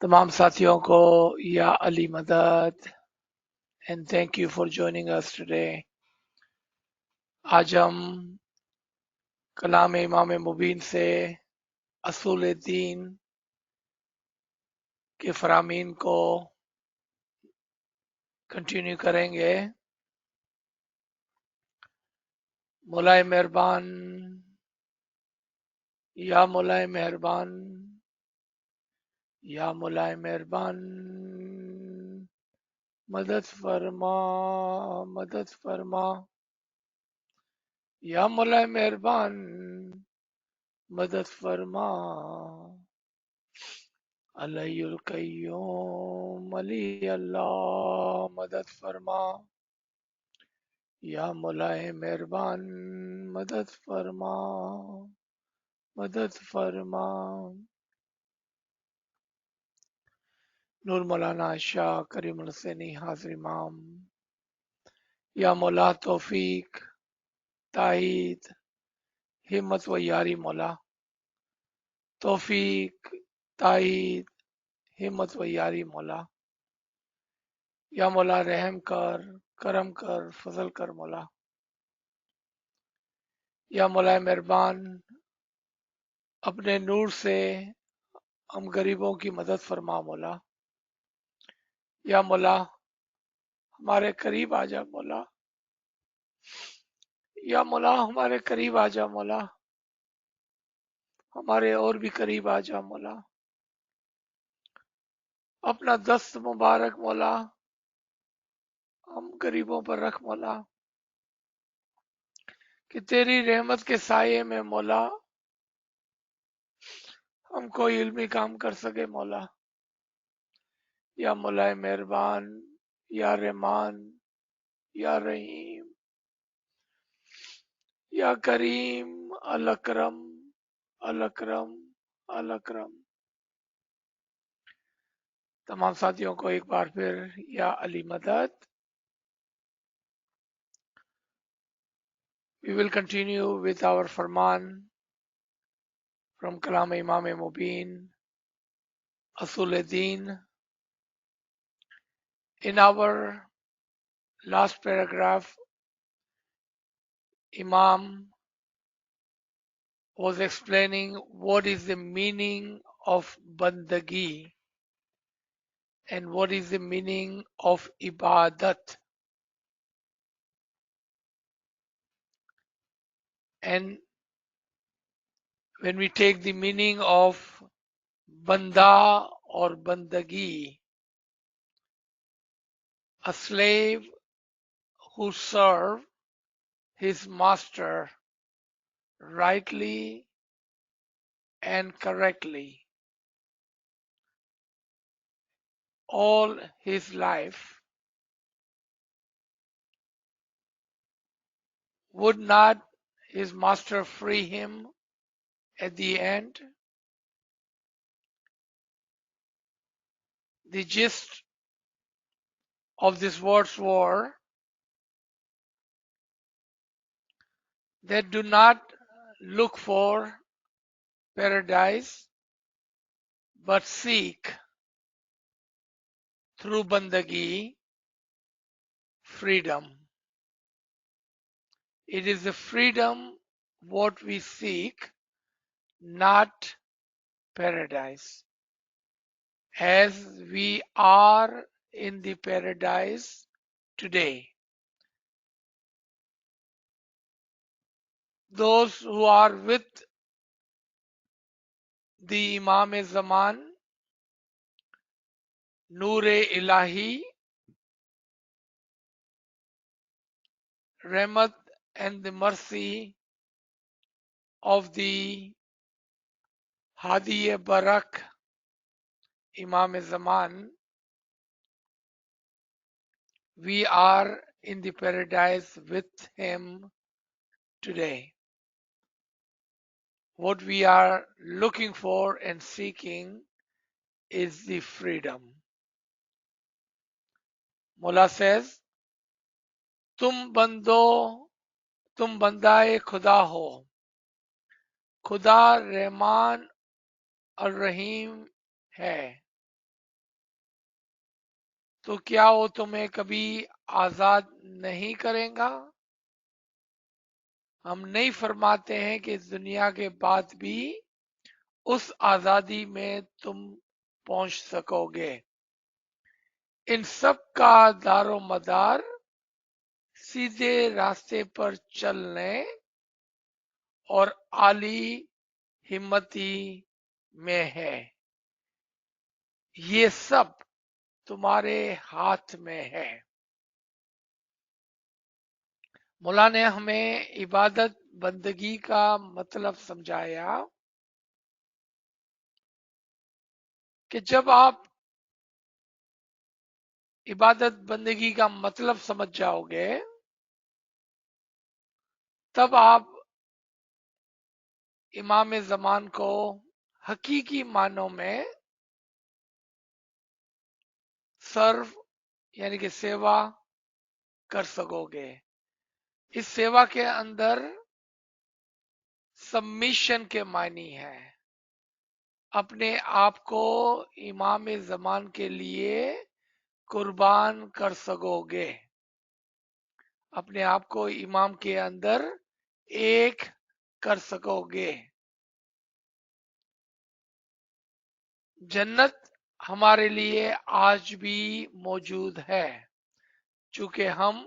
तमाम साथियों को या अली मदद and thank you for joining us today. आज हम कलाम इमाम मुबीन से असूल दीन के फरामीन को कंटिन्यू करेंगे। मौलाए मेहरबान, या मौलाए मेहरबान, या मौलाए मेहरबान, मदद फरमा, मदद फरमा, या मौलाए मेहरबान, मदद फरमा। अलैयुल कय्यूम अली अल्लाह मदद फरमा, या मौलाए मेहरबान मदद फरमा, मदद फरमा। नूर मौलाना शाह करीम हुसैनी हाजिर इमाम, या मौला तौफीक ताईद हिम्मत व यारी मौला, तौफीक ताईद हिम्मत व यारी मौला, या मौला रहम कर, करम कर, फजल कर मौला, या मौलाए मेहरबान अपने नूर से हम गरीबों की मदद फरमा मौला, या मौला हमारे करीब आ जा मौला, या मौला हमारे करीब आ जा मौला, हमारे और भी करीब आ जा मौला। अपना दस्त मुबारक मौला हम गरीबों पर रख मौला, कि तेरी रहमत के साये में मौला हम कोई इल्मी काम कर सके मौला। या मौलाए मेहरबान, या रहमान, या रहीम, या करीम, अल अकरम, अल अकरम, अल अकरम। तमाम साथियों को एक बार फिर या अली मदद। We will continue with our Farman from Kalam Imam Mubeen, Asul Deen. In our last paragraph, Imam was explaining what is the meaning of bandagi and what is the meaning of ibadat. And when we take the meaning of banda or bandagi, a slave who serve his master rightly and correctly all his life, would not his master free him at the end? The gist of this words were that do not look for paradise but seek through bandagi freedom. It is the freedom what we seek, not paradise. As we are in the paradise today, those who are with the Imam Zaman, Noor-e Ilahi, Rahmat and the mercy of the Hadi-e Barak, Imam Zaman, we are in the paradise with him today. What we are looking for and seeking is the freedom. Mullah says, तुम बंदाए खुदा हो, खुदा रहमान और रहीम है, तो क्या वो तुम्हें कभी आजाद नहीं करेगा? हम नहीं फरमाते हैं कि इस दुनिया के बाद भी उस आजादी में तुम पहुंच सकोगे। इन सब का दारो मदार सीधे रास्ते पर चलने और आली हिम्मती में है। ये सब तुम्हारे हाथ में है। मौला ने हमें इबादत बंदगी का मतलब समझाया कि जब आप इबादत बंदगी का मतलब समझ जाओगे तब आप इमाम ज़मान को हकीकी मानों में सर्व यानी कि सेवा कर सकोगे। इस सेवा के अंदर सबमिशन के मायने है। अपने आप को इमाम ज़मान के लिए कुर्बान कर सकोगे। अपने आप को इमाम के अंदर एक कर सकोगे। जन्नत हमारे लिए आज भी मौजूद है, चूंकि हम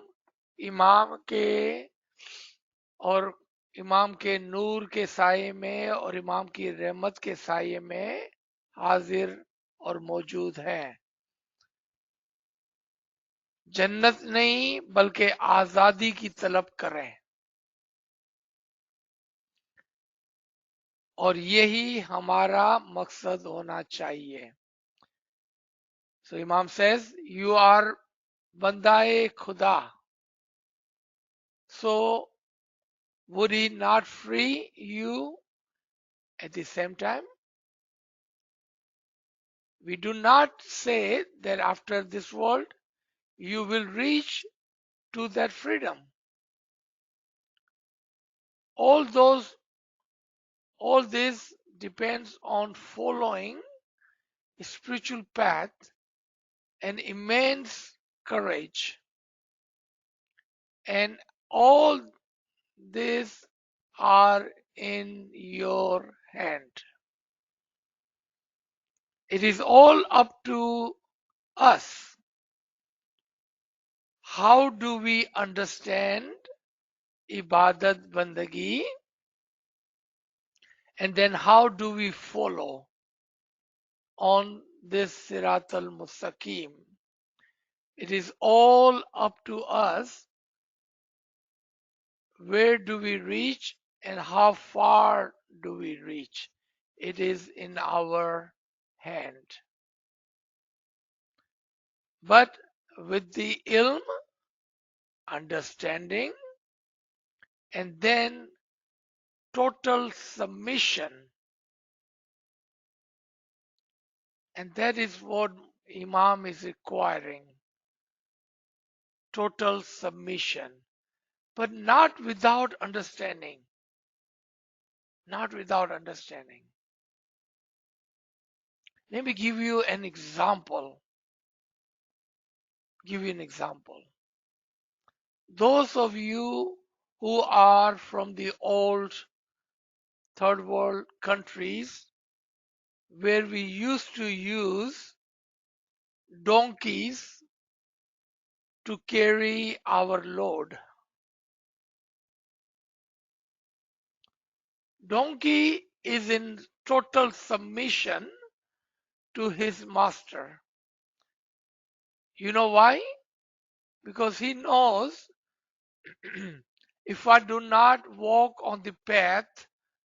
इमाम के और इमाम के नूर के साये में और इमाम की रहमत के साये में हाजिर और मौजूद हैं। जन्नत नहीं बल्कि आजादी की तलब करें, और यही हमारा मकसद होना चाहिए। सो इमाम सेज यू आर बंदाए खुदा, so would he not free you at the same time? We do not say that after this world you will reach to that freedom. All those, all this depends on following a spiritual path and immense courage. And all these are in your hand. It is all up to us. How do we understand ibadat bandagi, and then how do we follow on this Sirat al Mustaqim? It is all up to us. Where do we reach and how far do we reach? It is in our hand. But with the ilm, understanding, and then total submission, and that is what Imam is requiring, total submission, but not without understanding. Not without understanding. Let me give you an example. Give you an example. Those of you who are from the old third world countries where we used to use donkeys to carry our load. Donkey is in total submission to his master. You know why? Because he knows if I do not walk on the path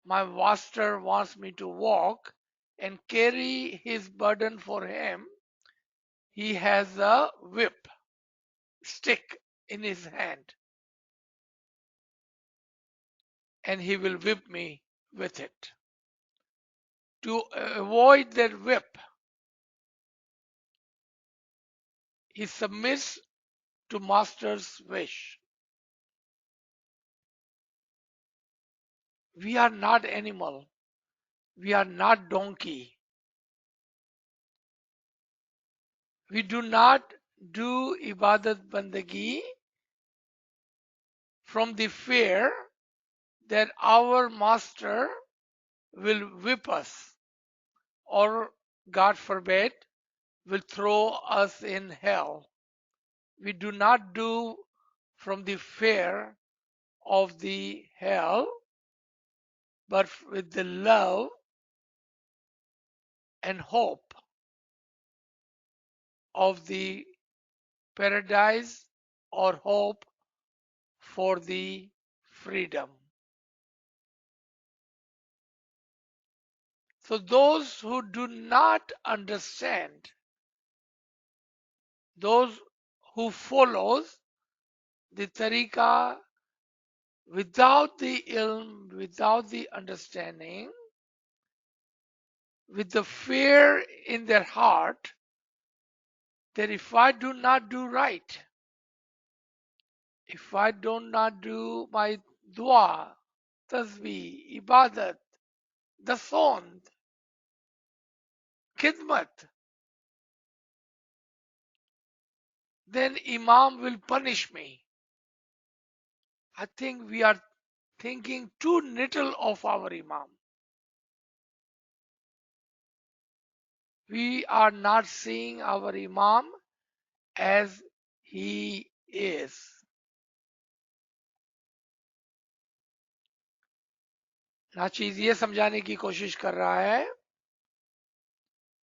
my master wants me to walk and carry his burden for him, he has a whip stick in his hand and he will whip me with it. To avoid that whip, he submits to master's wish. We are not animal. We are not donkey. We do not do ibadat bandagi from the fear that our master will whip us or, God forbid, will throw us in hell. We do not do from the fear of the hell, but with the love and hope of the paradise or hope for the freedom. So those who do not understand, those who follows the tariqah without the ilm, without the understanding, with the fear in their heart that if I do not do right, if I do not do my dua, tasbih, ibadat, dasond, khidmat, then Imam will punish me. I think we are thinking too little of our Imam. We are not seeing our Imam as he is. नाचीज ये समझाने की कोशिश कर रहा है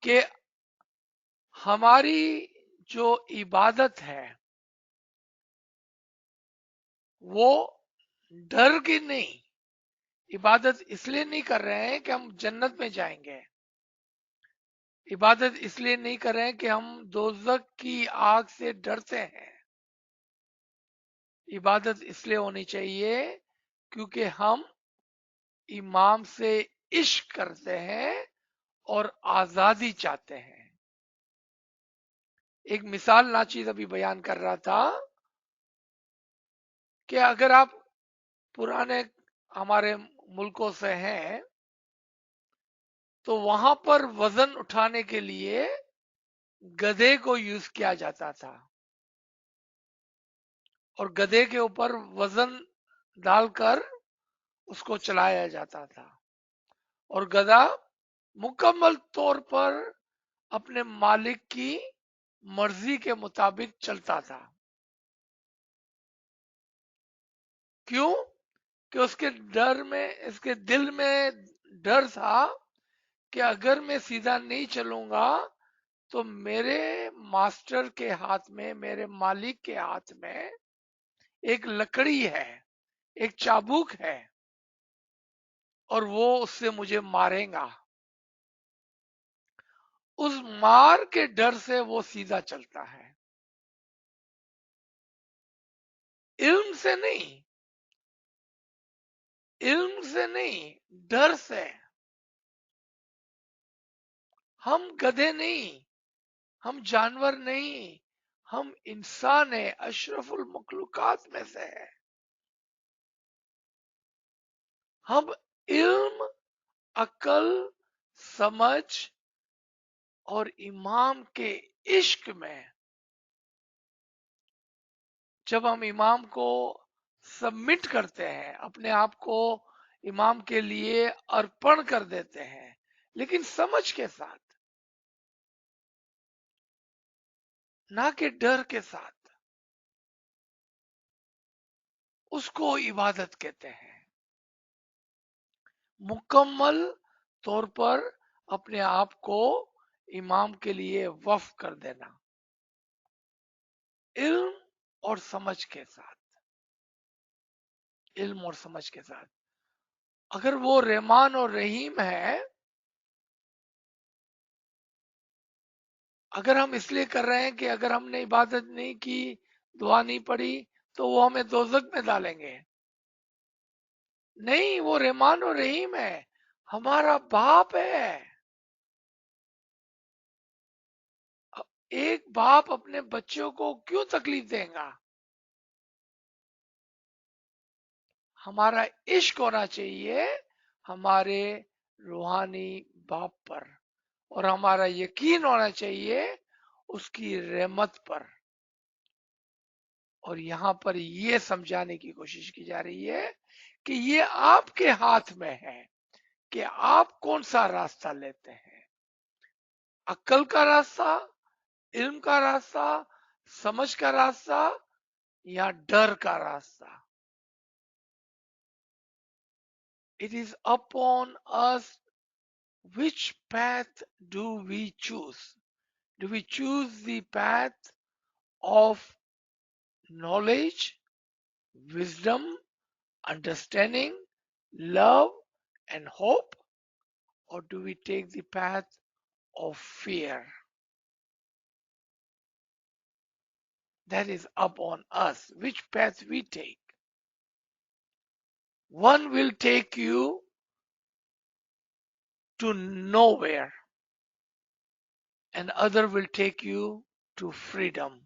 कि हमारी जो इबादत है वो डर के नहीं, इबादत इसलिए नहीं कर रहे हैं कि हम जन्नत में जाएंगे, इबादत इसलिए नहीं कर रहे हैं कि हम दोजख की आग से डरते हैं, इबादत इसलिए होनी चाहिए क्योंकि हम इमाम से इश्क करते हैं और आजादी चाहते हैं। एक मिसाल नाचीज अभी बयान कर रहा था कि अगर आप पुराने हमारे मुल्कों से हैं तो वहां पर वजन उठाने के लिए गधे को यूज किया जाता था और गधे के ऊपर वजन डालकर उसको चलाया जाता था और गधा मुकम्मल तौर पर अपने मालिक की मर्जी के मुताबिक चलता था। क्यों? कि उसके डर में, इसके दिल में डर था कि अगर मैं सीधा नहीं चलूंगा तो मेरे मास्टर के हाथ में, मेरे मालिक के हाथ में एक लकड़ी है, एक चाबुक है और वो उससे मुझे मारेगा। उस मार के डर से वो सीधा चलता है, इल्म से नहीं, इल्म से नहीं, डर से। हम गधे नहीं, हम जानवर नहीं, हम इंसान है, अशरफुल मखलूकात में से है। हम इल्म, अकल, समझ और इमाम के इश्क में जब हम इमाम को सबमिट करते हैं, अपने आप को इमाम के लिए अर्पण कर देते हैं, लेकिन समझ के साथ, ना कि डर के साथ, उसको इबादत कहते हैं। मुकम्मल तौर पर अपने आप को इमाम के लिए वफ कर देना, इल्म और समझ के साथ, इल्म और समझ के साथ। अगर वो रहमान और रहीम है, अगर हम इसलिए कर रहे हैं कि अगर हमने इबादत नहीं की, दुआ नहीं पढ़ी, तो वो हमें दोजख में डालेंगे, नहीं, वो रहमान और रहीम है, हमारा बाप है। एक बाप अपने बच्चों को क्यों तकलीफ देगा? हमारा इश्क होना चाहिए हमारे रूहानी बाप पर और हमारा यकीन होना चाहिए उसकी रहमत पर। और यहां पर ये समझाने की कोशिश की जा रही है कि ये आपके हाथ में है कि आप कौन सा रास्ता लेते हैं, अक्ल का रास्ता, इल्म का रास्ता, समझ का रास्ता या डर का रास्ता। It is upon us which path do we choose. Do we choose the path of knowledge, wisdom, understanding, love, and hope, or do we take the path of fear? That is upon us which path we take. One will take you to nowhere, and other will take you to freedom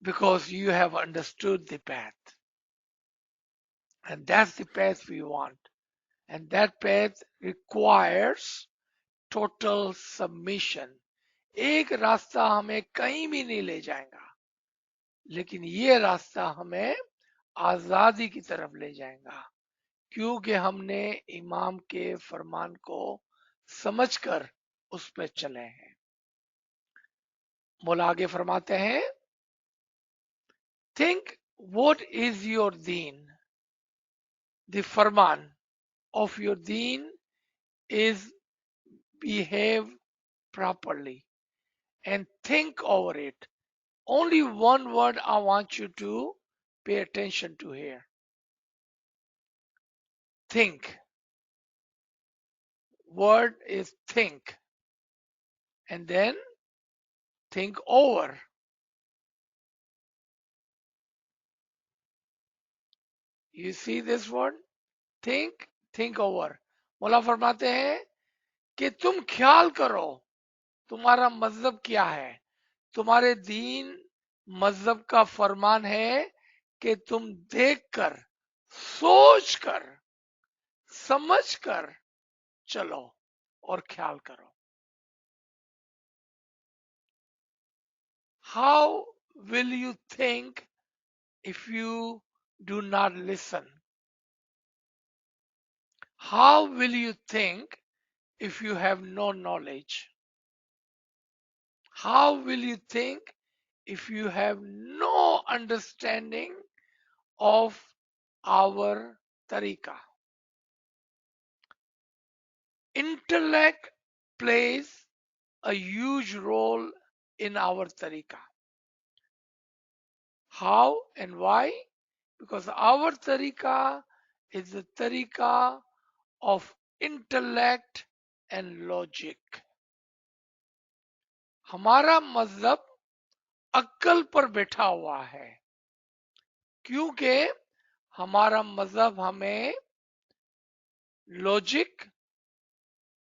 because you have understood the path. And that's the path we want. And that path requires total submission. एक रास्ता हमें कहीं भी नहीं ले जाएगा, लेकिन ये रास्ता हमें आजादी की तरफ ले जाएगा, क्योंकि हमने इमाम के फरमान को समझकर उस पर चले हैं। मौला आगे फरमाते हैं, think what is your deen. The farman of your deen is behave properly and think over it. Only one word I want you to pay attention to here. Think. Word is think. And then think over. You see this word? Think over. मौला फरमाते हैं कि तुम ख्याल करो तुम्हारा मजहब क्या है। तुम्हारे दीन मजहब का फरमान है कि तुम देखकर, सोचकर, समझकर चलो और ख्याल करो। How will you think if you do not listen? How will you think if you have no knowledge? How will you think if you have no understanding of our tariqah? Intellect plays a huge role in our tariqah. How and why? Because our tariqah is the tariqah of intellect and logic. हमारा मजहब अक्ल पर बैठा हुआ है, क्योंकि हमारा मजहब हमें लॉजिक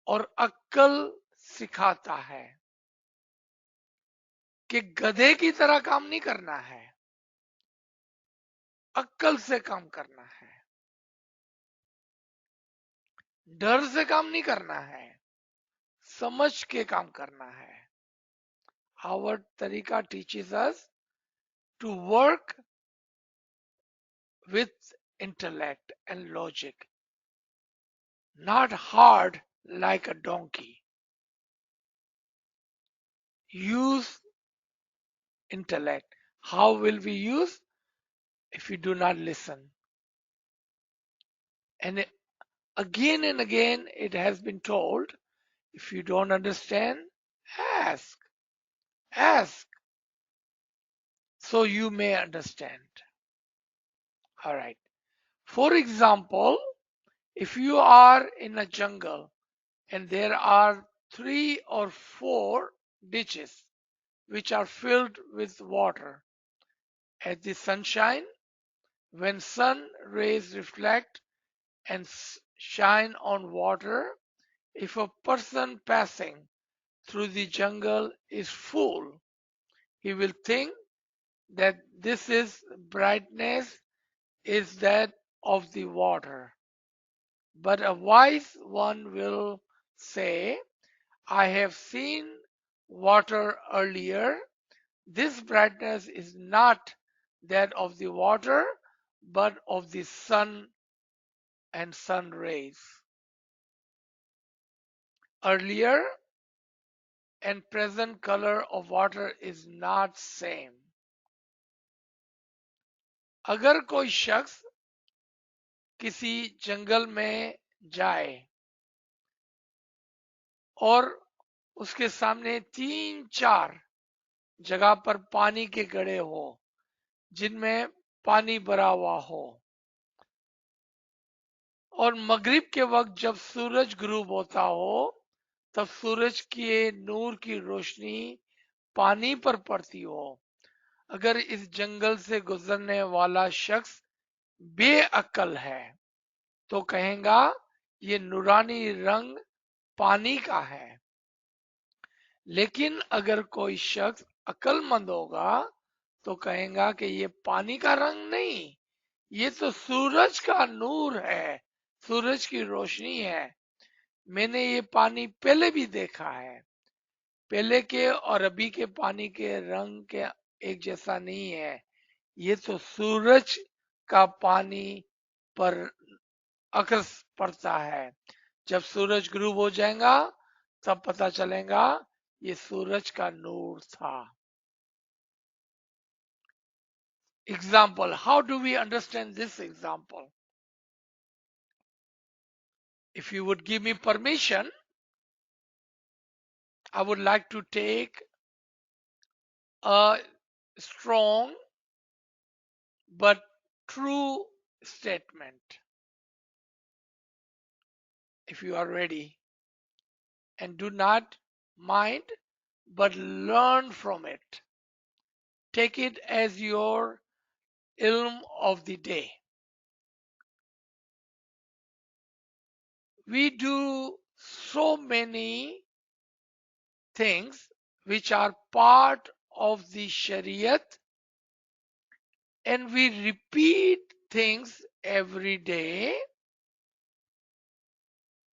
और अक्ल सिखाता है कि गधे की तरह काम नहीं करना है, अक्ल से काम करना है, डर से काम नहीं करना है, समझ के काम करना है। Our tariqah teaches us to work with intellect and logic, not hard like a donkey. Use intellect. How will we use? If we do not listen. And again and again it has been told, if you don't understand, ask. Ask so you may understand. All right. For example, if you are in a jungle and there are 3 or 4 ditches which are filled with water, at the sunshine, when sun rays reflect and shine on water, if a person passing through the jungle is full, he will think that this is brightness is that of the water. But a wise one will say, I have seen water earlier, This brightness is not that of the water, but of the sun and sun rays. Earlier and present color of water is not same. अगर कोई शख्स किसी जंगल में जाए और उसके सामने 3-4 जगह पर पानी के गड्ढे हो जिनमें पानी भरा हुआ हो और मगरिब के वक्त जब सूरज गुरूब होता हो तब सूरज के नूर की रोशनी पानी पर पड़ती हो, अगर इस जंगल से गुजरने वाला शख्स बेअक्ल है तो कहेगा ये नूरानी रंग पानी का है। लेकिन अगर कोई शख्स अक्लमंद होगा तो कहेगा कि ये पानी का रंग नहीं, ये तो सूरज का नूर है, सूरज की रोशनी है। मैंने ये पानी पहले भी देखा है। पहले के और अभी के पानी के रंग के एक जैसा नहीं है, ये तो सूरज का पानी पर अक्स पड़ता है। जब सूरज गुरूब हो जाएगा तब पता चलेगा ये सूरज का नूर था। Example, how do we understand this example? If you would give me permission, I would like to take a strong but true statement. If you are ready, and do not mind, but learn from it. Take it as your ilm of the day. We do so many things which are part of the Shariat, and we repeat things every day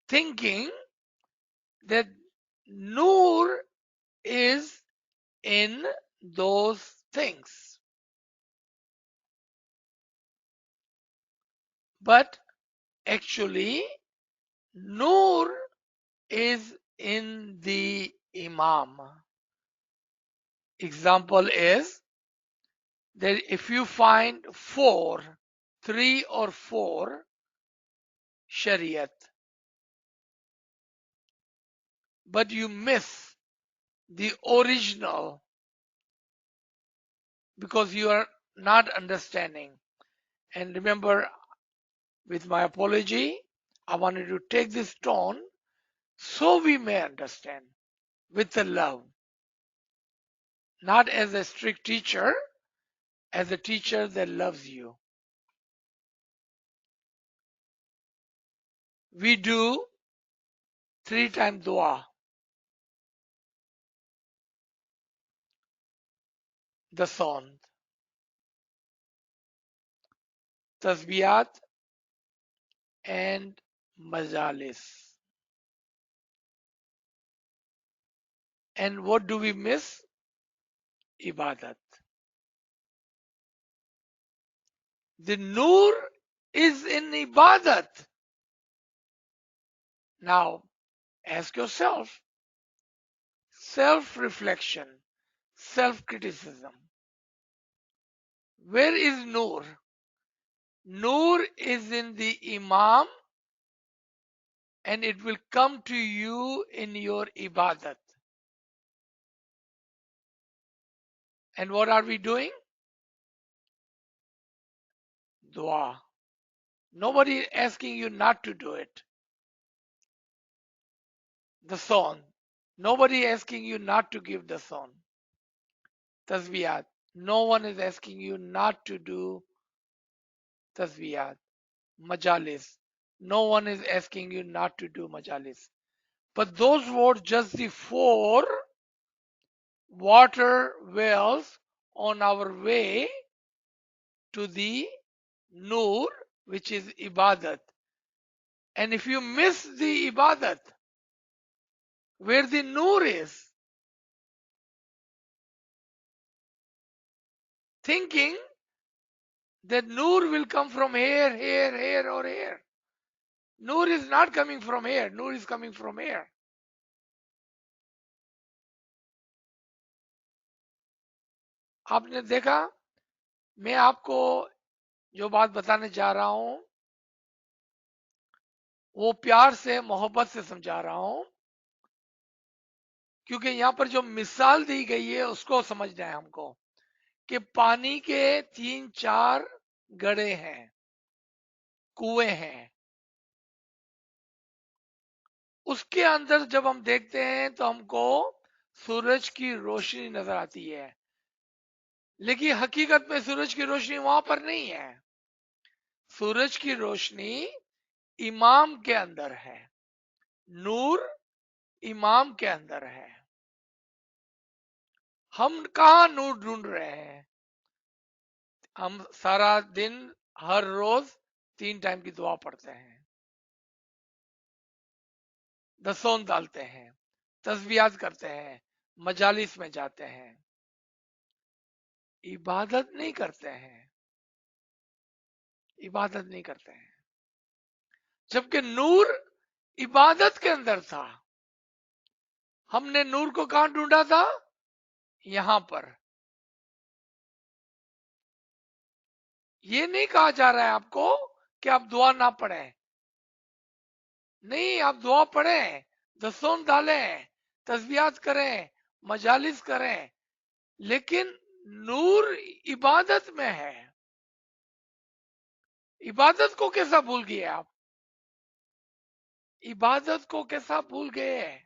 thinking that Noor is in those things. But actually, Noor is in the Imam. Example is that if you find 3 or 4 Shariat, but you miss the original because you are not understanding. And remember, with my apology, I wanted to take this tone so we may understand with the love, not as a strict teacher, as a teacher that loves you. We do 3 times dua, the song, tasbiyat, and majalis. And what do we miss? Ibadat. The Noor is in Ibadat. Now, ask yourself, self reflection, self criticism. Where is Noor? Noor is in the Imam and it will come to you in your Ibadat. And what are we doing? Dua. Nobody is asking you not to do it. The song. Nobody asking you not to give the song. Tasbiyat. No one is asking you not to do tasbiyat. Majalis. No one is asking you not to do majalis. But those were just the 4 water wells on our way to the Noor, which is Ibadat. And if you miss the Ibadat, where the Noor is, thinking that Noor will come from here, here, here, or here. Noor is not coming from here. Noor is coming from here. आपने देखा, मैं आपको जो बात बताने जा रहा हूं वो प्यार से मोहब्बत से समझा रहा हूं, क्योंकि यहां पर जो मिसाल दी गई है उसको समझना है हमको कि पानी के 3-4 गड्ढे हैं, कुएं हैं। उसके अंदर जब हम देखते हैं तो हमको सूरज की रोशनी नजर आती है, लेकिन हकीकत में सूरज की रोशनी वहां पर नहीं है। सूरज की रोशनी इमाम के अंदर है, नूर इमाम के अंदर है। हम कहा नूर ढूंढ रहे हैं? हम सारा दिन हर रोज 3 टाइम की दुआ पढ़ते हैं, दसों डालते हैं, तस्बीहात करते हैं, मजालिस में जाते हैं, इबादत नहीं करते हैं, इबादत नहीं करते हैं। जबकि नूर इबादत के अंदर था। हमने नूर को कहां ढूंढा था? यहां पर। ये नहीं कहा जा रहा है आपको कि आप दुआ ना पढ़ें, नहीं, आप दुआ पढ़ें, दसों डालें, तस्बीहात करें, मजालिस करें, लेकिन नूर इबादत में है। इबादत को कैसा भूल गए आप? इबादत को कैसा भूल गए?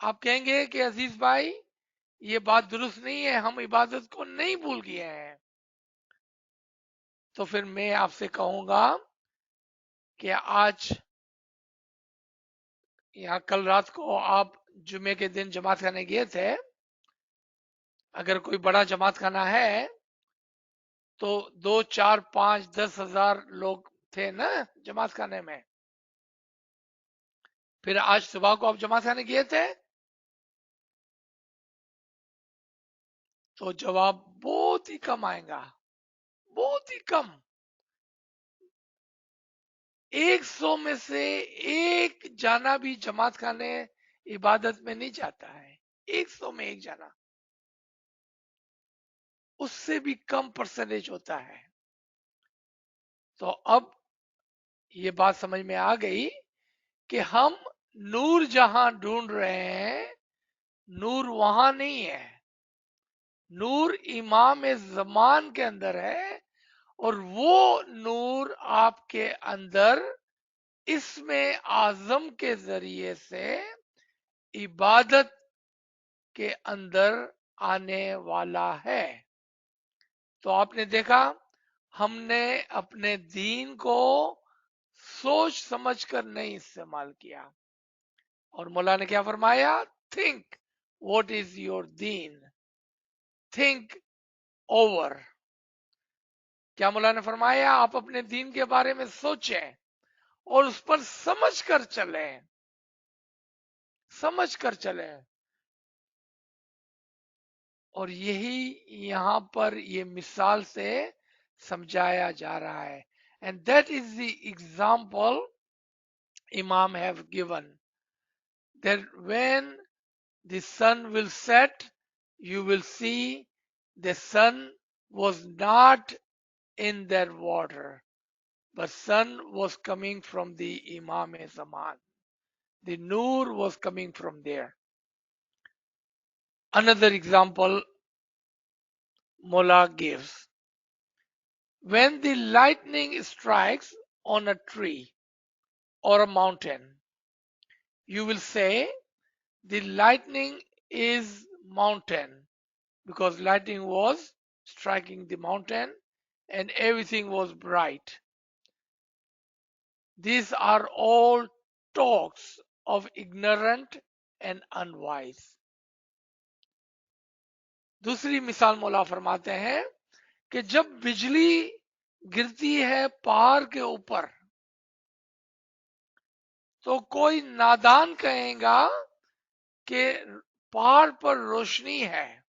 आप कहेंगे कि अजीज भाई ये बात दुरुस्त नहीं है, हम इबादत को नहीं भूल गए हैं। तो फिर मैं आपसे कहूंगा कि आज या कल रात को आप जुमे के दिन जमात खाने गए थे, अगर कोई बड़ा जमात खाना है तो 2, 4, 5, 10 हजार लोग थे ना जमात खाने में। फिर आज सुबह को आप जमात खाने गए थे तो जवाब बहुत ही कम आएगा, बहुत ही कम। 100 में से एक जाना भी जमात खाने इबादत में नहीं जाता है। 100 में एक जाना, उससे भी कम परसेंटेज होता है। तो अब ये बात समझ में आ गई कि हम नूर जहां ढूंढ रहे हैं, नूर वहां नहीं है। नूर इमाम ज़मान के अंदर है, और वो नूर आपके अंदर इसमें आजम के जरिए से इबादत के अंदर आने वाला है। तो आपने देखा, हमने अपने दीन को सोच समझकर नहीं इस्तेमाल किया। और मौला ने क्या फरमाया? Think what is your Deen, think over. क्या मौला ने फरमाया? आप अपने दीन के बारे में सोचें और उस पर समझ कर चलें, समझ कर चलें। और यही यहां पर ये मिसाल से समझाया जा रहा है। And that is the example Imam have given, that when the sun will set, you will see the sun was not in that water, but sun was coming from the Imam Zaman. The Noor was coming from there. Another example Mullah gives. When the lightning strikes on a tree or a mountain, you will say the lightning is mountain, because lightning was striking the mountain and everything was bright. These are all talks of ignorant and unwise. दूसरी मिसाल मौला फरमाते हैं कि जब बिजली गिरती है पहाड़ के ऊपर तो कोई नादान कहेगा कि पहाड़ पर रोशनी है,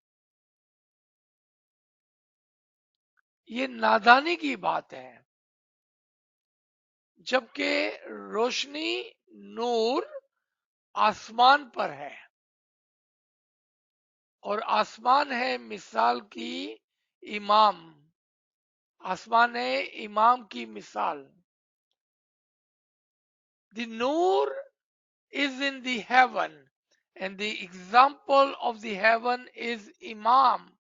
ये नादानी की बात है, जबकि रोशनी, नूर आसमान पर है, और आसमान है मिसाल की इमाम, आसमान है इमाम की मिसाल. The Noor is in the heaven, and the example of the heaven is Imam.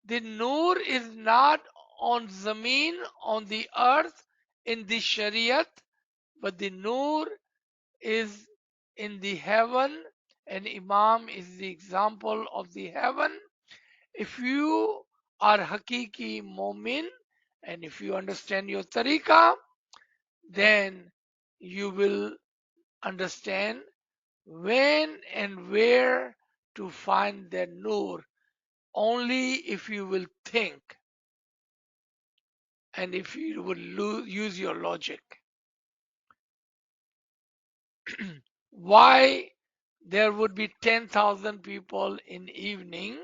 The Noor is not on Zameen, on the earth, in the Shariat, but the Noor is in the heaven, and Imam is the example of the heaven. If you are Hakiki Momin, and if you understand your tariqah, then you will understand when and where to find that Noor, only if you will think and if you will use your logic. Why there would be 10,000 people in evening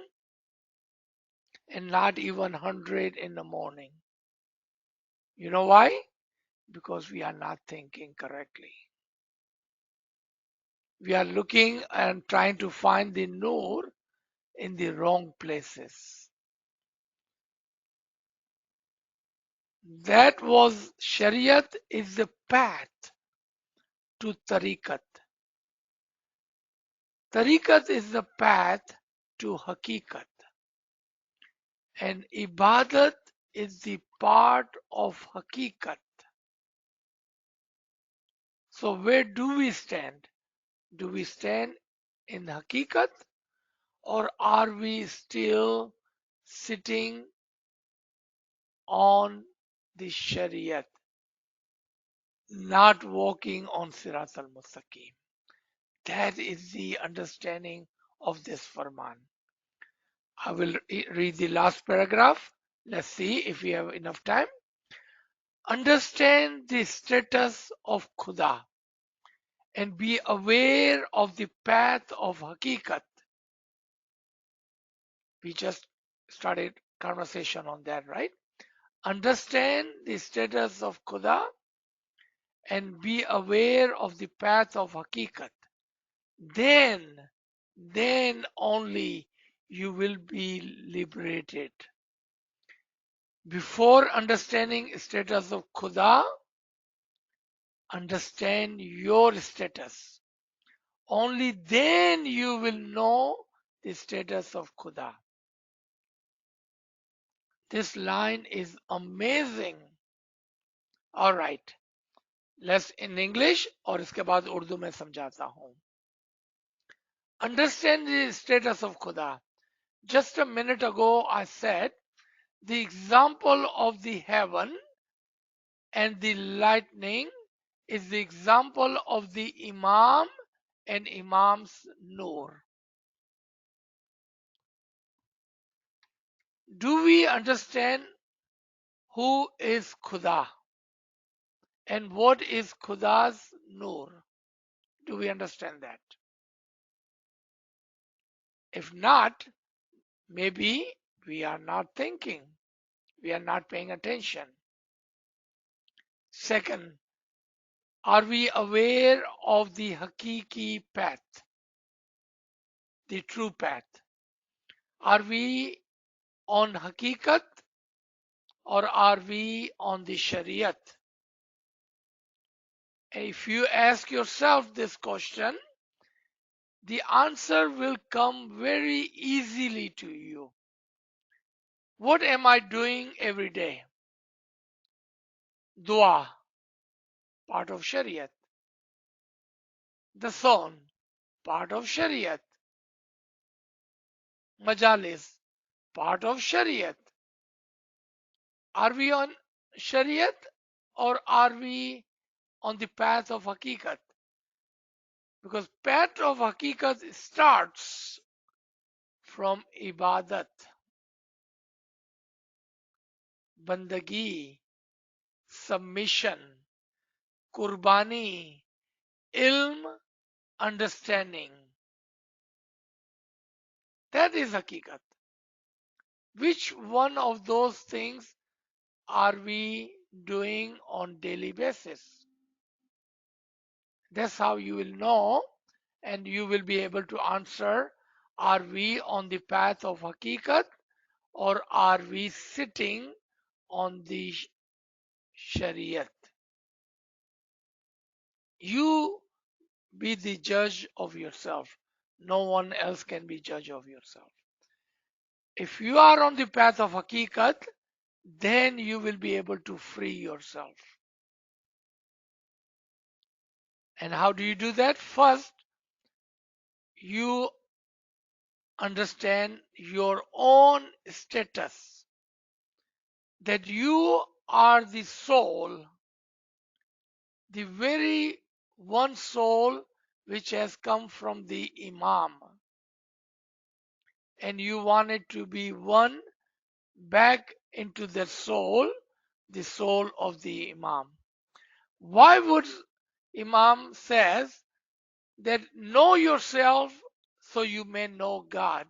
and not even 100 in the morning? You know why? Because we are not thinking correctly. We are looking and trying to find the Noor in the wrong places. That was Shariat is the path to Tariqat. Tariqat is the path to Hakikat. And Ibadat is the part of Hakikat. So where do we stand? Do we stand in Hakikat, or are we still sitting on the Shariat, not walking on Sirat al-Mustaqim? That is the understanding of this Farman. I will read the last paragraph. Let's see if we have enough time. Understand the status of Khuda and be aware of the path of Hakikat. We just started conversation on that, right? Understand the status of Khuda and be aware of the path of Hakikat. Then only you will be liberated. Before understanding status of Khuda, understand your status. Only then you will know the status of Khuda. This line is amazing. All right, let's in English और इसके बाद उर्दू में समझाता हूँ. Understand the status of Khuda. Just a minute ago I said the example of the heaven and the lightning is the example of the Imam and Imam's Noor. Do we understand who is Khuda and what is Khuda's Noor? Do we understand that? If not, maybe we are not thinking, we are not paying attention. Second, are we aware of the Hakiki path, the true path? Are we on Hakikat or are we on the Shariat? If you ask yourself this question, the answer will come very easily to you. What am I doing every day? Dua, part of Shariat. The Sawn, part of Shariat. Majalis, part of Shariat. Are we on Shariat or are we on the path of Hakikat? Because path of Hakikat starts from Ibadat, Bandagi, submission, Qurbani, Ilm, understanding. That is Hakikat. Which one of those things are we doing on daily basis? That's how you will know, and you will be able to answer, are we on the path of hakikat, or are we sitting on the shariat? You be the judge of yourself. No one else can be judge of yourself. If you are on the path of hakikat, then you will be able to free yourself. And how do you do that? First, you understand your own status, that you are the soul, the very one soul which has come from the Imam, and you want it to be one back into the soul of the Imam. Why would Imam says that know yourself so you may know God?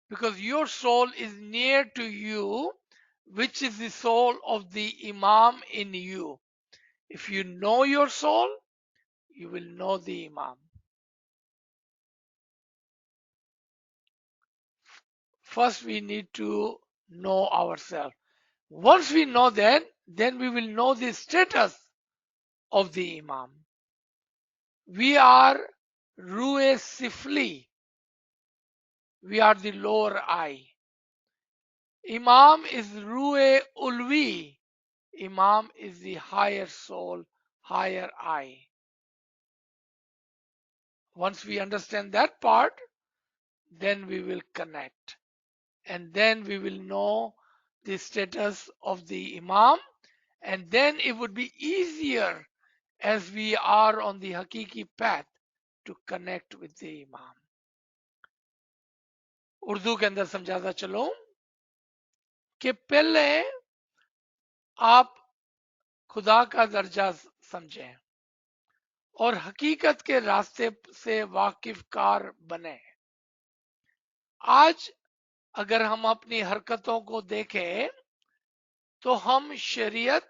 Because your soul is near to you, which is the soul of the Imam in you. If you know your soul, you will know the Imam. First, we need to know ourselves. Once we know that, then we will know the status of the Imam. We are Ru'e Sifli. We are the lower eye. Imam is Ru'e Ulwi. Imam is the higher soul, higher eye. Once we understand that part, then we will connect. And then we will know the status of the Imam. And then it would be easier as we are on the Hakiki path to connect with the Imam. Urdu के अंदर समझाता चलो कि पहले आप खुदा का दर्जा समझें और हकीकत के रास्ते से वाकिफ कार बने। आज अगर हम अपनी हरकतों को देखें तो हम शरीयत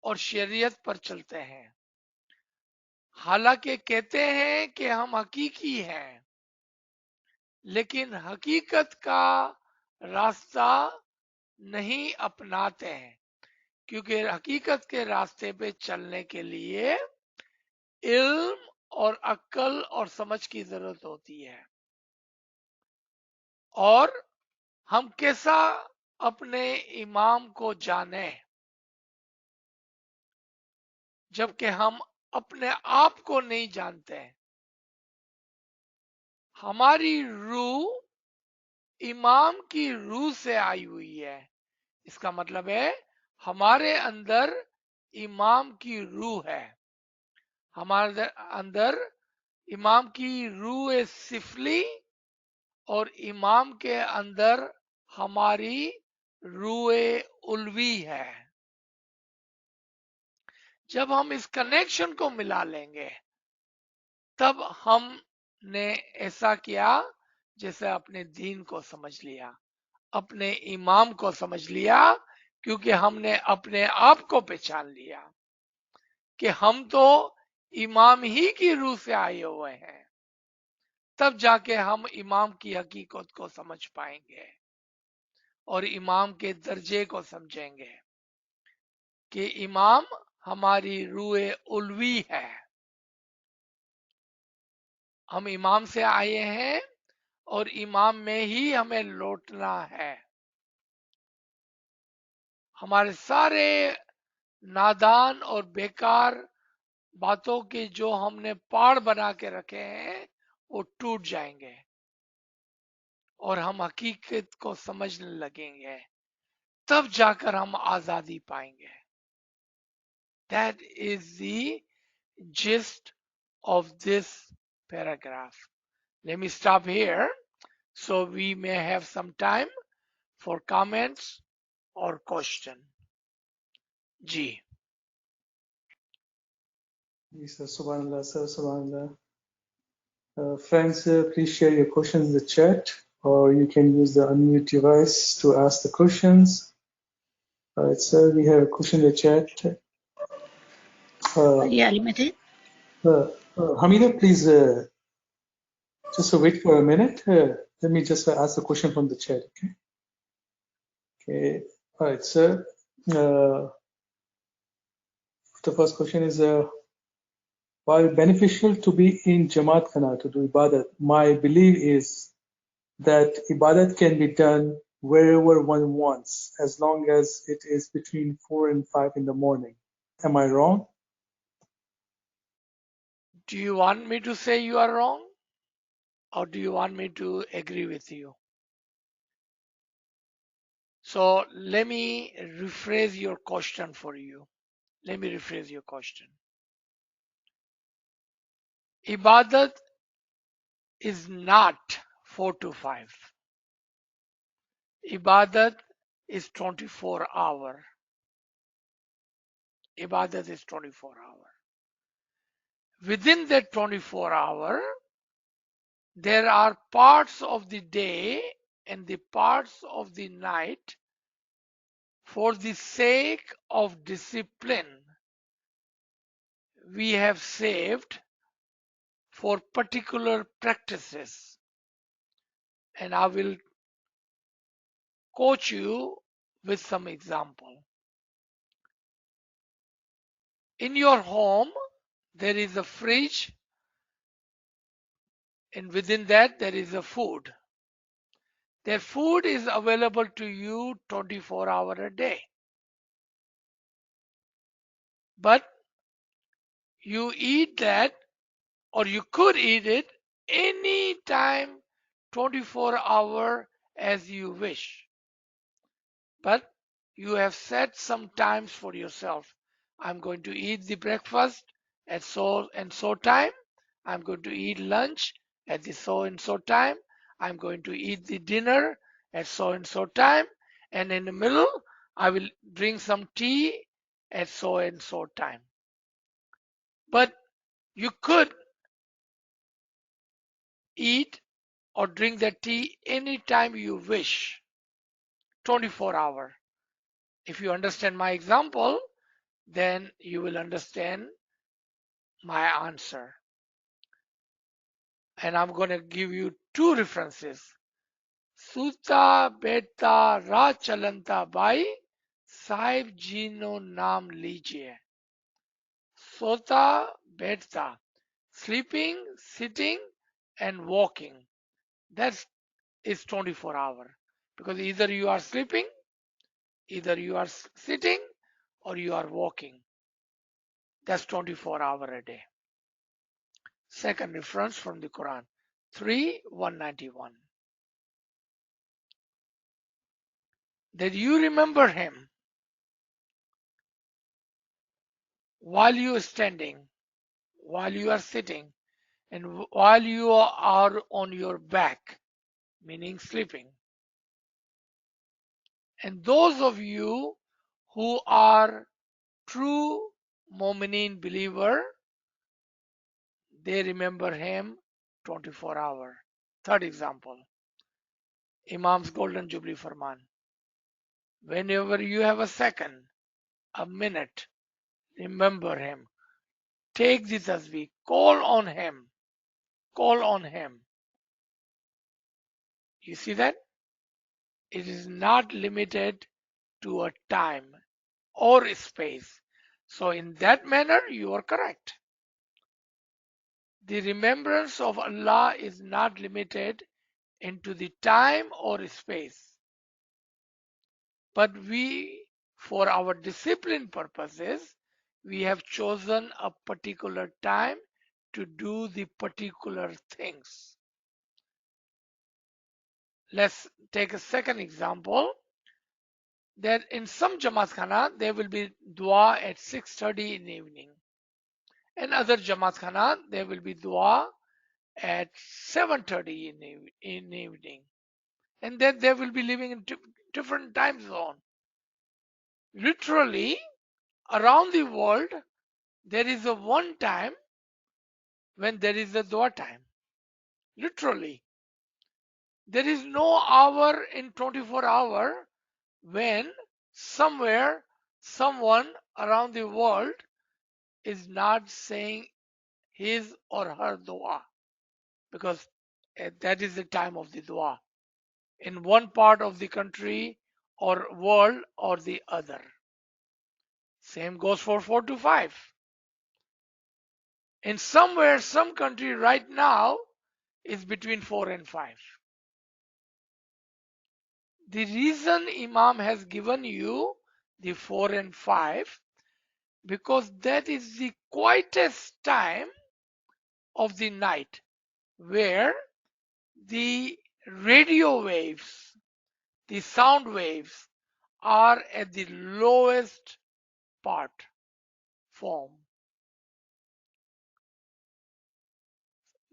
और शरीयत पर चलते हैं। हालांकि कहते हैं कि हम हकीकी हैं, लेकिन हकीकत का रास्ता नहीं अपनाते हैं, क्योंकि हकीकत के रास्ते पे चलने के लिए इल्म और अक्ल और समझ की जरूरत होती है। और हम कैसा अपने इमाम को जाने, जबकि हम अपने आप को नहीं जानते। हमारी रूह इमाम की रूह से आई हुई है। इसका मतलब है हमारे अंदर इमाम की रूह है। हमारे अंदर इमाम की रूह सिफली और इमाम के अंदर हमारी रूह उल्वी है। जब हम इस कनेक्शन को मिला लेंगे, तब हमने ऐसा किया जैसे अपने दीन को समझ लिया, अपने इमाम को समझ लिया, क्योंकि हमने अपने आप को पहचान लिया कि हम तो इमाम ही की रूह से आए हुए हैं। तब जाके हम इमाम की हकीकत को समझ पाएंगे और इमाम के दर्जे को समझेंगे कि इमाम हमारी रूह उल्वी है। हम इमाम से आए हैं और इमाम में ही हमें लौटना है। हमारे सारे नादान और बेकार बातों के जो हमने पहाड़ बना के रखे हैं वो टूट जाएंगे और हम हकीकत को समझने लगेंगे। तब जाकर हम आजादी पाएंगे। That is the gist of this paragraph. Let me stop here so we may have some time for comments or question. Ji sir, subhanallah, sir, subhanallah. Friends, please share your questions in the chat or you can use the unmute device to ask the questions. All right, sir, we have a question in the chat. Yeah, limited. Hamida, please just wait for a minute. Let me just ask the question from the chat. Okay. Okay. All right, sir. The first question is, while beneficial to be in Jamaat Khana to do ibadat, my belief is that ibadat can be done wherever one wants, as long as it is between 4 and 5 in the morning. Am I wrong? Do you want me to say you are wrong? Or do you want me to agree with you? So let me rephrase your question for you. Let me rephrase your question. Ibadat is not 4 to 5. Ibadat is 24 hour. Ibadat is 24 hour. Within that 24 hour, there are parts of the day and the parts of the night for the sake of discipline we have saved for particular practices. And I will coach you with some example. In your home, there is a fridge, and within that, there is a food. That food is available to you 24 hours a day. But you eat that, or you could eat it any time 24 hours as you wish. But you have set some times for yourself. I'm going to eat the breakfast at so and so time. I'm going to eat lunch at the so and so time. I'm going to eat the dinner at so and so time. And in the middle, I will drink some tea at so and so time. But you could eat or drink that tea anytime you wish, 24 hours. If you understand my example, then you will understand my answer. And I'm going to give you two references. Suta beta ra chalanta bai sahib jino naam lijiye. Sota beta, sleeping, sitting, and walking. That is 24 hours. Because either you are sleeping, either you are sitting, or you are walking. That's 24 hours a day. Second reference from the Quran, 3:191. That you remember him while you are standing, while you are sitting, and while you are on your back, meaning sleeping. And those of you who are true Mu'mineen believer, they remember him 24 hours. Third example, Imam's Golden Jubilee Farman. Whenever you have a second, a minute, remember him. Take the tasbih, call on him, call on him. You see that? It is not limited to a time or space. So in that manner, you are correct. The remembrance of Allah is not limited into the time or space. But we, for our discipline purposes, we have chosen a particular time to do the particular things. Let's take a second example. That in some Jamaat Khana, there will be dua at 6:30 in the evening. In other Jamaat Khana, there will be dua at 7:30 in the evening. And then they will be living in different time zone. Literally, around the world, there is a one time when there is a dua time. Literally. There is no hour in 24 hours when somewhere someone around the world is not saying his or her dua, because that is the time of the dua in one part of the country or world or the other. Same goes for 4 to 5. In somewhere, some country right now is between 4 and 5. The reason Imam has given you the 4 and 5, because that is the quietest time of the night where the radio waves, the sound waves are at the lowest part form.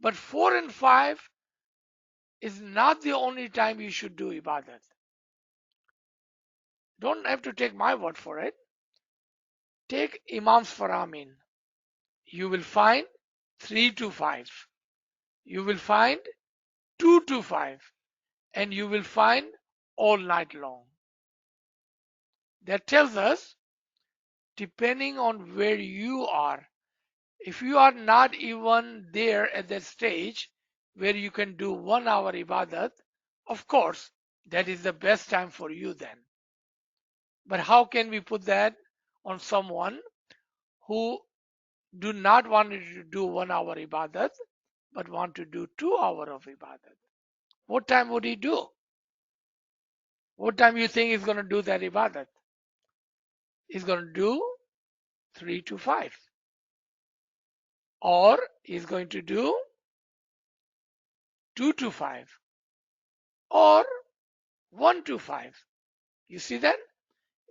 But 4 and 5 is not the only time you should do ibadat. Don't have to take my word for it. Take Imam's Faramin. You will find 3 to 5. You will find 2 to 5. And you will find all night long. That tells us, depending on where you are, if you are not even there at that stage where you can do 1 hour ibadat, of course, that is the best time for you then. But how can we put that on someone who do not want to do 1 hour ibadat, but want to do 2 hours of ibadat? What time would he do? What time you think he's going to do that ibadat? He's going to do 3 to 5. Or he's going to do 2 to 5. Or 1 to 5. You see that?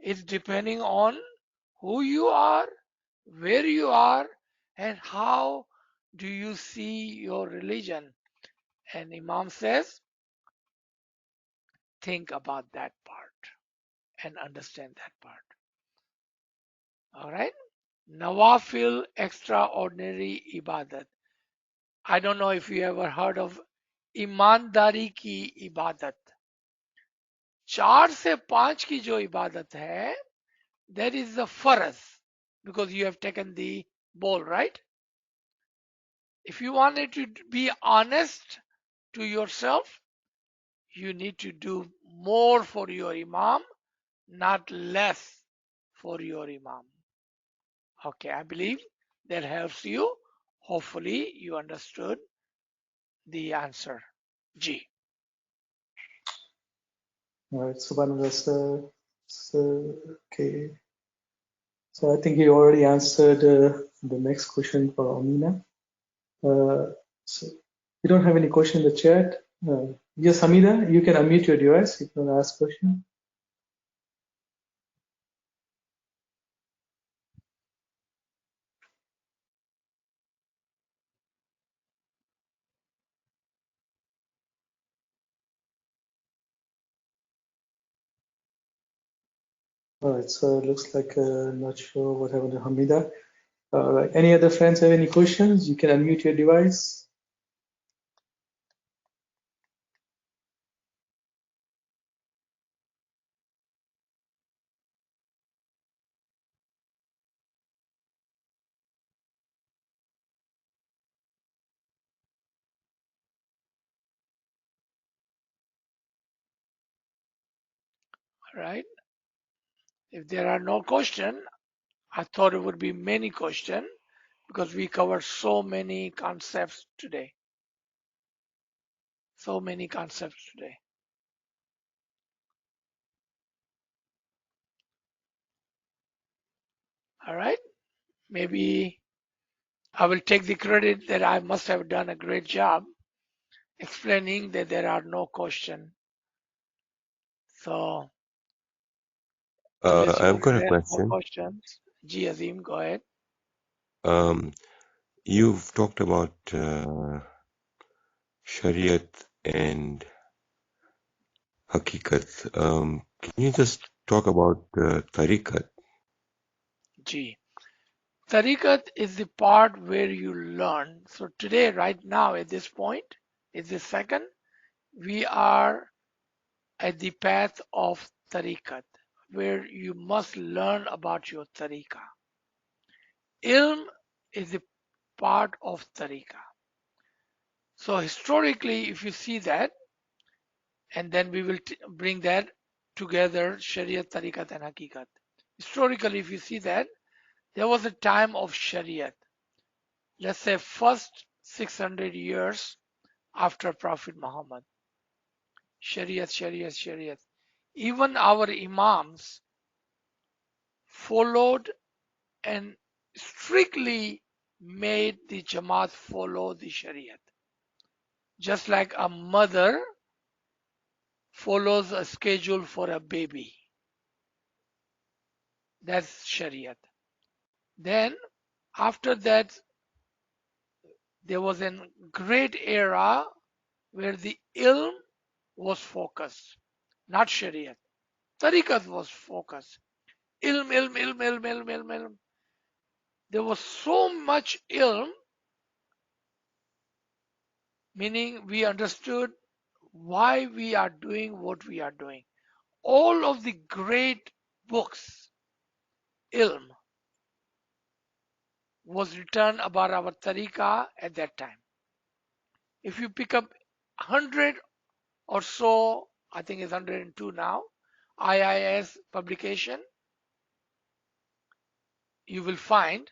It's depending on who you are, where you are, and how do you see your religion. And Imam says, think about that part and understand that part. All right? Nawafil, extraordinary ibadat. I don't know if you ever heard of ईमानदारी की इबादत. 4 से 5 की जो इबादत है, that is the farz, because you have taken the bowl, right? If you wanted to be honest to yourself, you need to do more for your imam, not less for your imam. Okay, I believe that helps you. Hopefully you understood the answer. G. All right, Subhanallah, sir. So, okay. So I think you already answered the next question for Amina. So we don't have any question in the chat. Yes, Hamida, you can unmute your device if you want to ask a question. All right, so it looks like not sure what happened to Hamida. All right, any other friends have any questions? You can unmute your device. All right. If there are no questions, I thought it would be many questions because we covered so many concepts today. So many concepts today. All right. Maybe I will take the credit that I must have done a great job explaining that there are no questions. So unless you I've got a have more question. questions, G Azim, go ahead. Um, you've talked about Shariat and Hakikat. Can you just talk about Tariqat? G. Tariqat is the part where you learn. So today, right now, at this point, is the second. We are at the path of tariqat, where you must learn about your tariqah. Ilm is a part of tariqah. So historically, if you see that, and then we will bring that together, Shariat, Tariqat, and Hakikat. Historically, if you see that, there was a time of Shariat, let's say first 600 years after Prophet Muhammad. Shariat, Shariat, Shariat. Even our Imams followed and strictly made the Jamaat follow the Shariat. Just like a mother follows a schedule for a baby. That's Shariat. Then after that, there was a great era where the ilm was focused, not Shariat. Tariqat was focused. Ilm, ilm, ilm, ilm, ilm, ilm, ilm. There was so much ilm, meaning we understood why we are doing what we are doing. All of the great books, ilm, was written about our tariqah at that time. If you pick up 100 or so, I think it's 102 now, IIS publication, you will find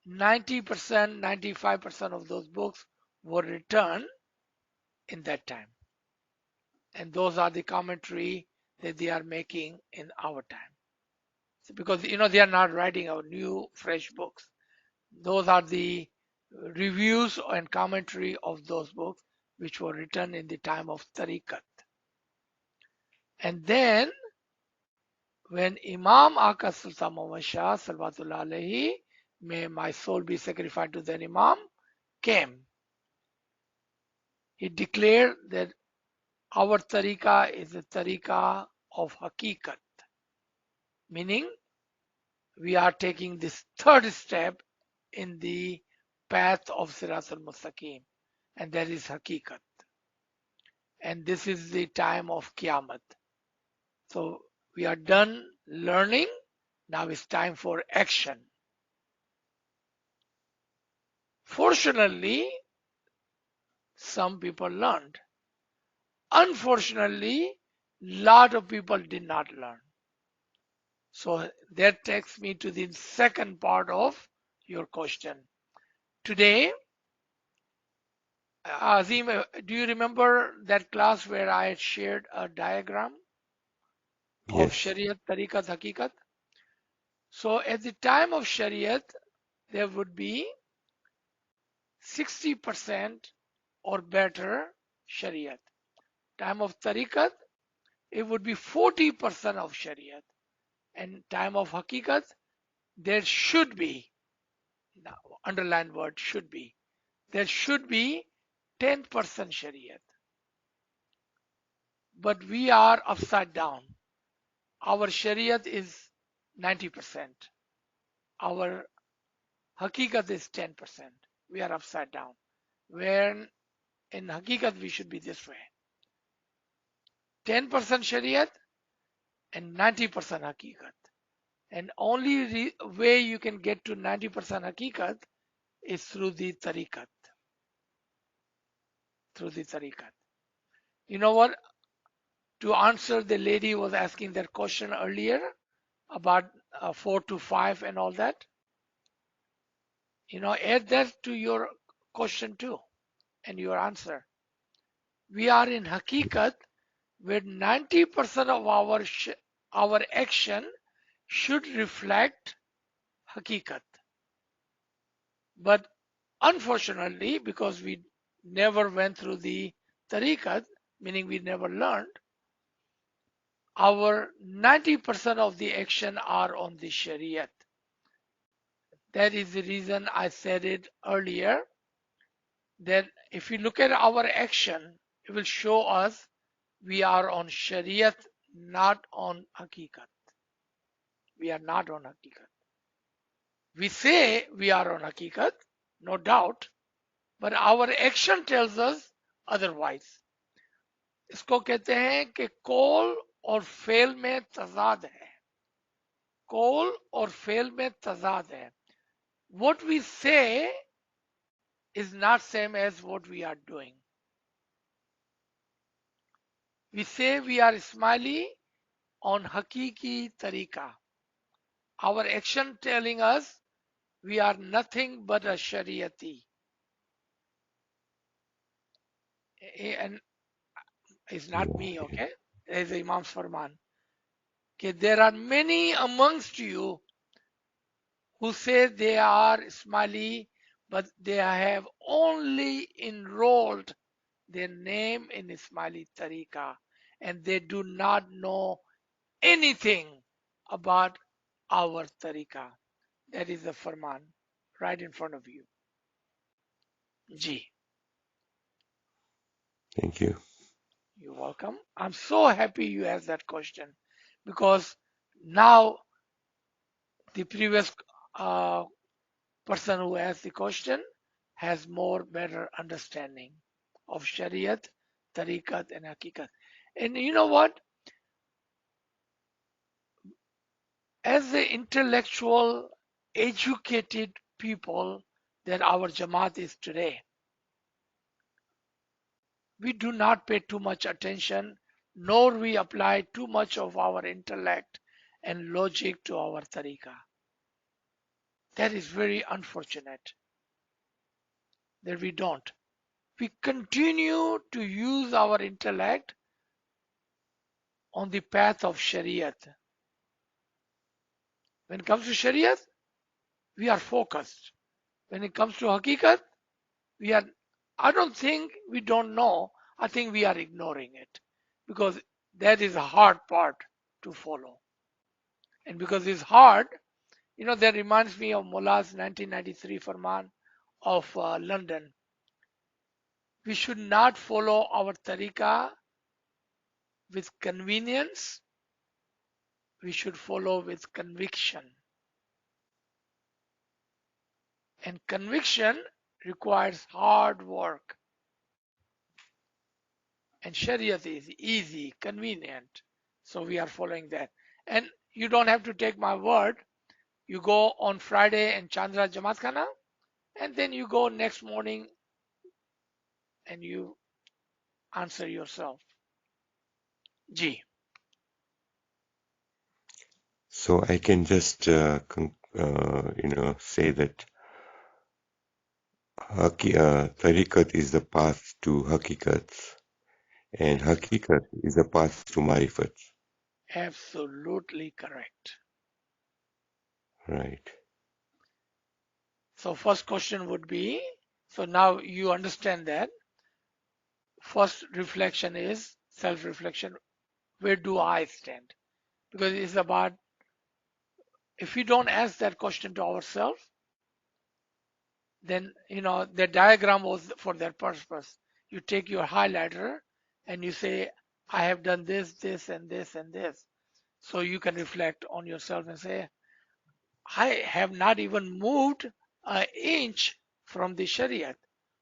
90%, 95% of those books were written in that time. And those are the commentary that they are making in our time. So because they are not writing our new fresh books. Those are the reviews and commentary of those books which were written in the time of Tariqat. And then when Imam Aka Sultan Muhammad Shah Salvatullah Alaihi, may my soul be sacrificed to that Imam, came, he declared that our tariqah is a tariqah of hakikat, meaning we are taking this third step in the path of Sirat al-Mustaqim, and that is hakikat. And this is the time of Qiyamah. So we are done learning. Now it's time for action. Fortunately, some people learned. Unfortunately, lot of people did not learn. So that takes me to the second part of your question. Today, Azim, do you remember that class where I had shared a diagram of Yes. Shariat, Tariqat, Hakikat? So at the time of Shariat, there would be 60% or better Shariat. Time of Tariqat, it would be 40% of Shariat. And time of Hakikat, there should be, now underline word should be, there should be 10% Shariat. But we are upside down. Our Shariat is 90%. Our Hakikat is 10%. We are upside down. When in Hakikat we should be this way. 10% Shariat and 90% Hakikat. And only way you can get to 90% Hakikat is through the Tariqat. Through the Tariqat. You know what? To answer the lady who was asking that question earlier about 4 to 5 and all that, add that to your question too and your answer. We are in Hakikat where 90% of our action should reflect Hakikat. But unfortunately, because we never went through the Tariqat, meaning we never learned, our 90% of the action are on the Shariat. That is the reason I said it earlier, that if you look at our action, it will show us we are on Shariat, not on Hakikat. We are not on Hakikat. We say we are on Hakikat, no doubt, but our action tells us otherwise. इसको कहते हैं कि कौल और fail में तजाद है. कौल और fail में तजाद है. What we say is not same as what we are doing. We say we are smiley on hakiki tariqa. Our action telling us we are nothing but a shariati. And it's not me, Okay. okay? It's Imam's Farman. Okay, there are many amongst you who say they are smiley, but they have only enrolled their name in Ismaili Tariqa, and they do not know anything about our Tariqa. That is the Farman right in front of you. Ji, Thank you. you're welcome. I'm so happy you asked that question because now the previous person who asked the question has more better understanding of Shariat, Tariqat, and Hakikat. And you know what? As the intellectual, educated people that our Jamaat is today, we do not pay too much attention, nor we apply too much of our intellect and logic to our tariqah. That is very unfortunate that we don't. We continue to use our intellect on the path of Shariat. When it comes to Shariat, we are focused. When it comes to Hakikat, we are, I don't think we don't know. I think we are ignoring it because that is a hard part to follow. And because it's hard, you know, that reminds me of Mullah's 1993 Farman of London. We should not follow our tariqah with convenience. We should follow with conviction. And conviction requires hard work. And Shariat is easy, convenient. So we are following that. And you don't have to take my word. You go on Friday and Chandra Jamaat Khana, and then you go next morning and you answer yourself. Ji. So I can just say that tariqat is the path to hakikat, and hakikat is the path to marifat. Absolutely correct. Right. So first question would be, so now you understand that. First reflection is self-reflection. Where do I stand? Because it's about, if we don't ask that question to ourselves, then, you know, the diagram was for that purpose. You take your highlighter and you say, I have done this, this, and this, and this. So you can reflect on yourself and say, I have not even moved an inch from the Shariat,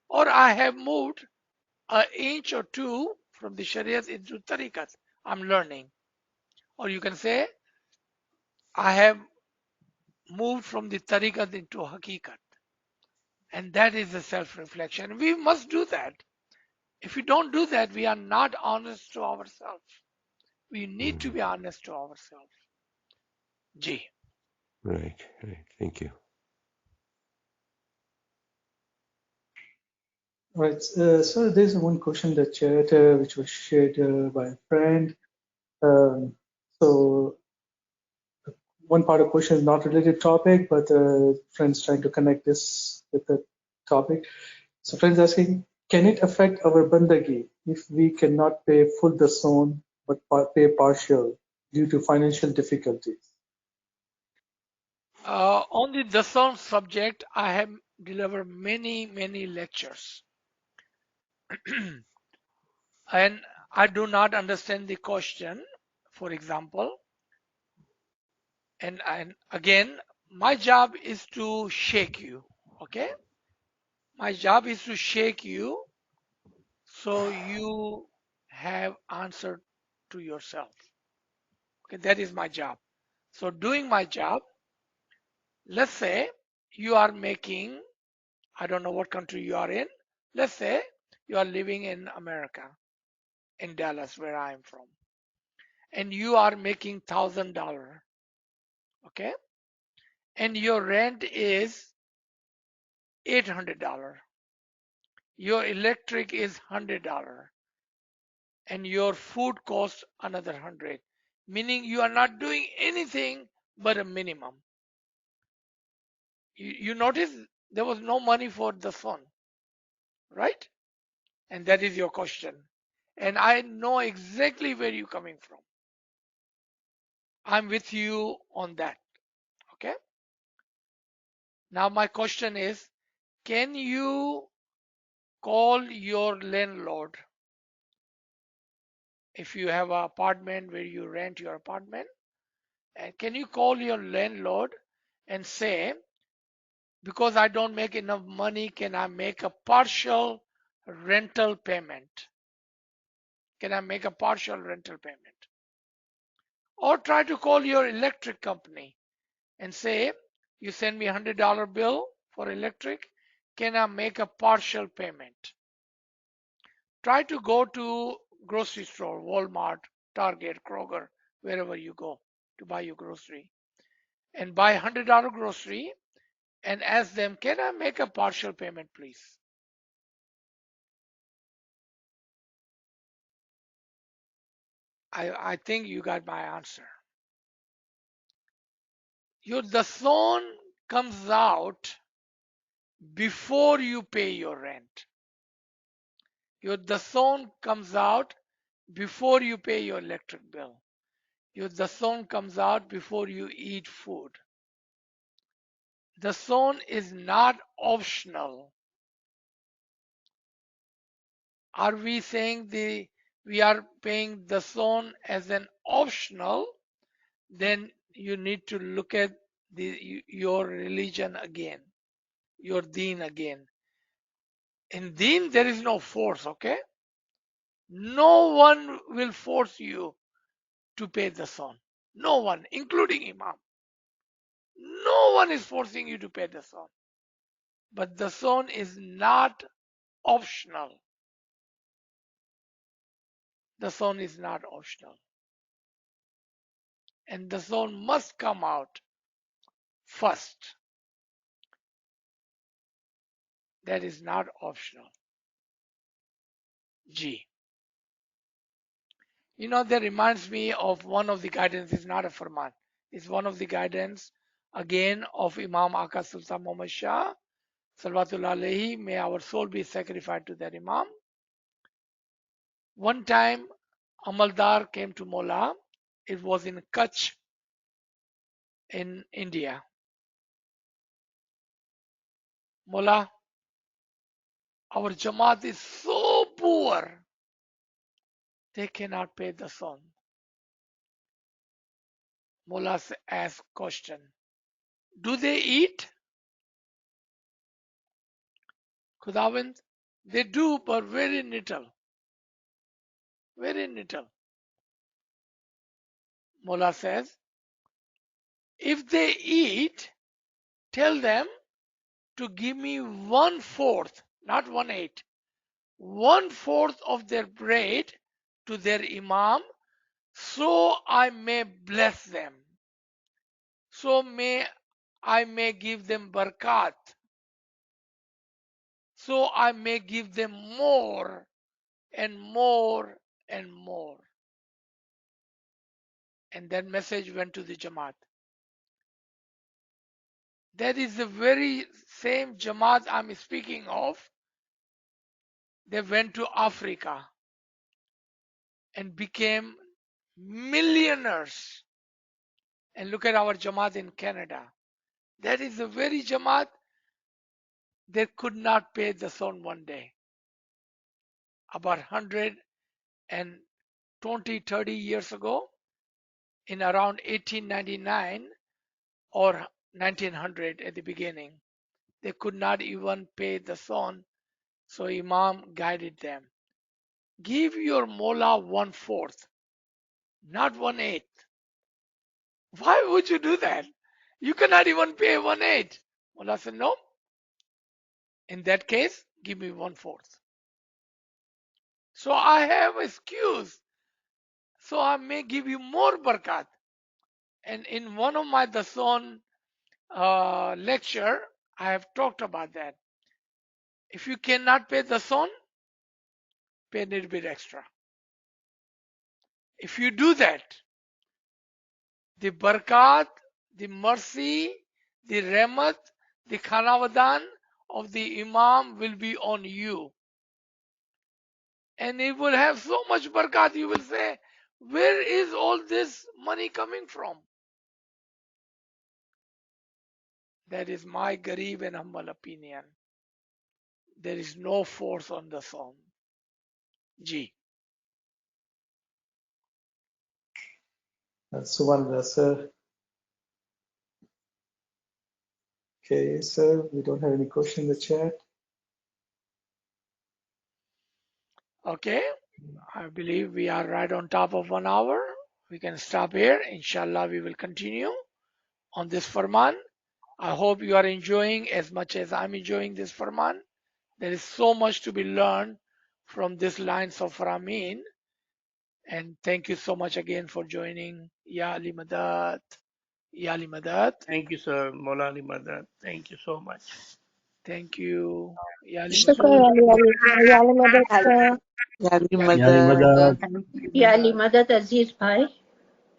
or I have moved an inch or two from the Shariat into Tariqat. I'm learning. Or you can say, I have moved from the Tariqat into Hakikat. And that is the self-reflection. We must do that. If we don't do that, we are not honest to ourselves. We need to be honest to ourselves. Ji. Right. Thank you. Right. So there's one question in the chat which was shared by a friend. So one part of the question is not related topic, but friends trying to connect this with the topic. So friends asking, can it affect our bandagi if we cannot pay full dasoon but pay partial due to financial difficulties? On the Dasan subject, I have delivered many lectures. And I do not understand the question, for example. And again, my job is to shake you, okay? My job is to shake you so you have answered to yourself. Okay, that is my job. So doing my job, let's say you are making, I don't know what country you are in. Let's say you are living in America, in Dallas, where I am from, and you are making $1,000. Okay, and your rent is $800. Your electric is $100, and your food costs another 100. Meaning you are not doing anything but a minimum. You notice there was no money for the son, right? And that is your question. And I know exactly where you're coming from. I'm with you on that. Okay. Now my question is, can you call your landlord if you have an apartment where you rent your apartment? And can you call your landlord and say, because I don't make enough money, can I make a partial rental payment? Can I make a partial rental payment? Or try to call your electric company and say, you send me $100 bill for electric, can I make a partial payment? Try to go to grocery store, Walmart, Target, Kroger, wherever you go to buy your grocery, and buy $100 grocery and ask them, can I make a partial payment, please? I think you got my answer. The zone comes out before you pay your rent. The zone comes out before you pay your electric bill. The zone comes out before you eat food. The zone is not optional. Are we saying we are paying the zone as an optional? Then you need to look at your religion again, your deen again. In deen, there is no force, okay? No one will force you to pay the son. No one, including Imam. No one is forcing you to pay the son. But the son is not optional. The son is not optional. And the son must come out first. That is not optional. G. That reminds me of one of the guidance. It's not a Farman. It's one of the guidance again of Imam Aka Sultan Muhammad Shah. Salvatullah alayhi. May our soul be sacrificed to that Imam. One time, Amaldar came to Mola. It was in Kutch in India. Mola, our Jamaat is so poor, they cannot pay the son. Mola asked question, do they eat? Khudawand, they do, but very little. Very little. Mola says, if they eat, tell them to give me 1/4, not 1/8, 1/4 of their bread to their Imam, so I may bless them. So I may give them barakat. So I may give them more and more and more. And that message went to the Jamaat. That is the very same Jamaat I'm speaking of. They went to Africa and became millionaires. And look at our Jamaat in Canada. That is the very Jamaat that could not pay the son one day. About 120, 30 years ago, in around 1899 or 1900 at the beginning, they could not even pay the son. So Imam guided them. give your Mola 1/4, not 1/8. Why would you do that? You cannot even pay 1/8. Mullah said, no. In that case, give me 1/4. So I have excuse. So I may give you more barakat. And in one of my Dason lecture, I have talked about that. If you cannot pay Dason, pay a little bit extra. If you do that, the barakat, the mercy, the rahmat, the khanavadan of the Imam will be on you. And it will have so much barakat, you will say, where is all this money coming from? That is my Garib and humble opinion. There is no force on the song. Ji. Subhanallah, sir. Okay, sir, we don't have any question in the chat. Okay. I believe we are right on top of 1 hour. We can stop here. Inshallah, we will continue on this Farman. I hope you are enjoying as much as I'm enjoying this Farman. There is so much to be learned from this lines of Ramin. And thank you so much again for joining. Ya Ali Madad. Ya Ali Madad. Thank you, sir. Maulana Madad. Thank you so much. Thank you. Ya Ali شكرا Madad. يا علي مدد يعني يعني مدى مدى يا علي مدد عزيز भाई